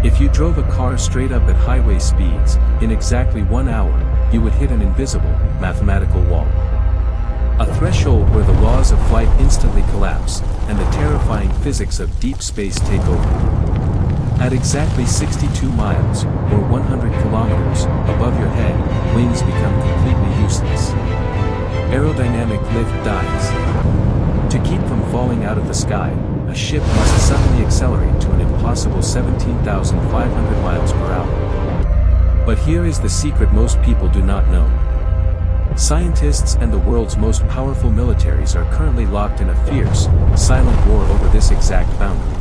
If you drove a car straight up at highway speeds, in exactly 1 hour, you would hit an invisible, mathematical wall. A threshold where the laws of flight instantly collapse, and the terrifying physics of deep space take over. At exactly 62 miles, or 100 kilometers, above your head, wings become completely useless. Aerodynamic lift dies. To keep from falling out of the sky, a ship must suddenly accelerate to an impossible 17,500 miles per hour. But here is the secret most people do not know. Scientists and the world's most powerful militaries are currently locked in a fierce, silent war over this exact boundary.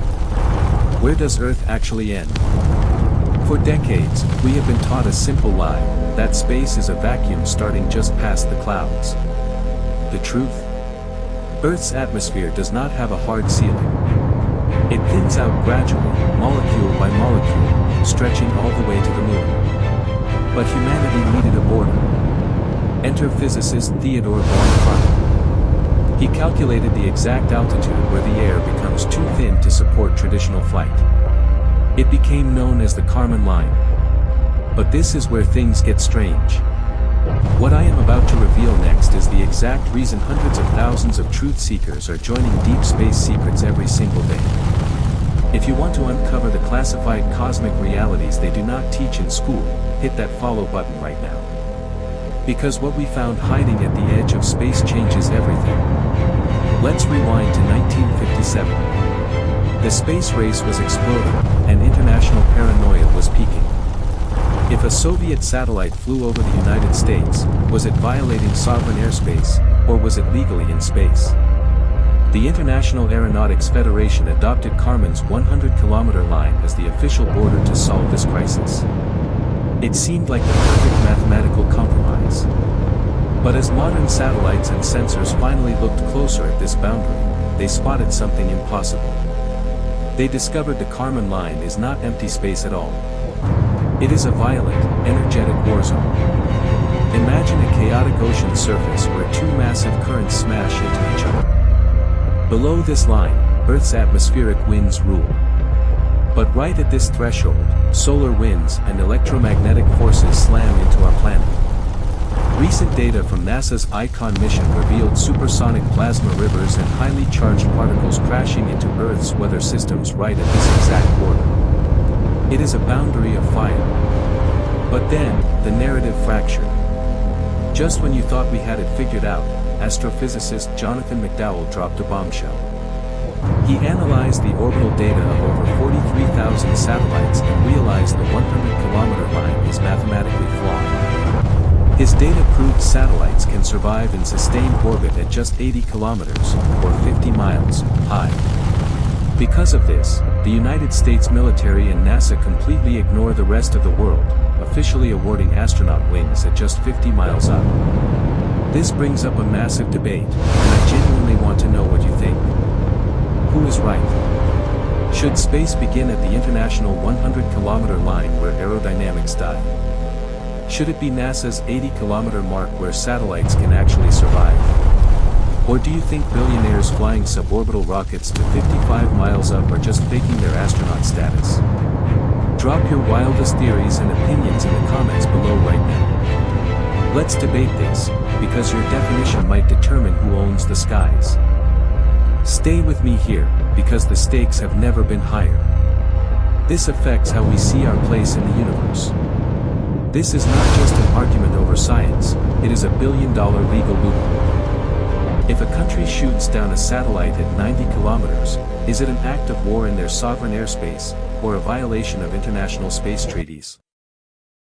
Where does Earth actually end? For decades, we have been taught a simple lie, that space is a vacuum starting just past the clouds. The truth? Earth's atmosphere does not have a hard ceiling. It thins out gradually, molecule by molecule, stretching all the way to the moon. But humanity needed a border. Enter physicist Theodore von Kármán. He calculated the exact altitude where the air becomes too thin to support traditional flight. It became known as the Kármán Line. But this is where things get strange. What I am about to reveal next is the exact reason hundreds of thousands of truth seekers are joining deep space secrets every single day. If you want to uncover the classified cosmic realities they do not teach in school, hit that follow button right now. Because what we found hiding at the edge of space changes everything. Let's rewind to 1957. The space race was exploding, and international paranoia was peaking. If a Soviet satellite flew over the United States, was it violating sovereign airspace, or was it legally in space? The International Aeronautics Federation adopted Kármán's 100-kilometer line as the official border to solve this crisis. It seemed like the perfect mathematical compromise. But as modern satellites and sensors finally looked closer at this boundary, they spotted something impossible. They discovered the Kármán Line is not empty space at all. It is a violent, energetic war zone. Imagine a chaotic ocean surface where two massive currents smash into each other. Below this line, Earth's atmospheric winds rule. But right at this threshold, solar winds and electromagnetic forces slam into our planet. Recent data from NASA's ICON mission revealed supersonic plasma rivers and highly charged particles crashing into Earth's weather systems right at this exact border. It is a boundary of fire. But then, the narrative fractured. Just when you thought we had it figured out, astrophysicist Jonathan McDowell dropped a bombshell. He analyzed the orbital data of over 43,000 satellites and realized the 100-kilometer line is mathematically flawed. His data proved satellites can survive in sustained orbit at just 80 kilometers, or 50 miles, high. Because of this, the United States military and NASA completely ignore the rest of the world, officially awarding astronaut wings at just 50 miles up. This brings up a massive debate, and I genuinely want to know what you think. Who is right? Should space begin at the international 100-kilometer line where aerodynamics die? Should it be NASA's 80-kilometer mark where satellites can actually survive? Or do you think billionaires flying suborbital rockets to 55 miles up are just faking their astronaut status? Drop your wildest theories and opinions in the comments below right now. Let's debate this, because your definition might determine who owns the skies. Stay with me here, because the stakes have never been higher. This affects how we see our place in the universe. This is not just an argument over science, it is a billion-dollar legal loophole. If a country shoots down a satellite at 90 kilometers, is it an act of war in their sovereign airspace, or a violation of international space treaties?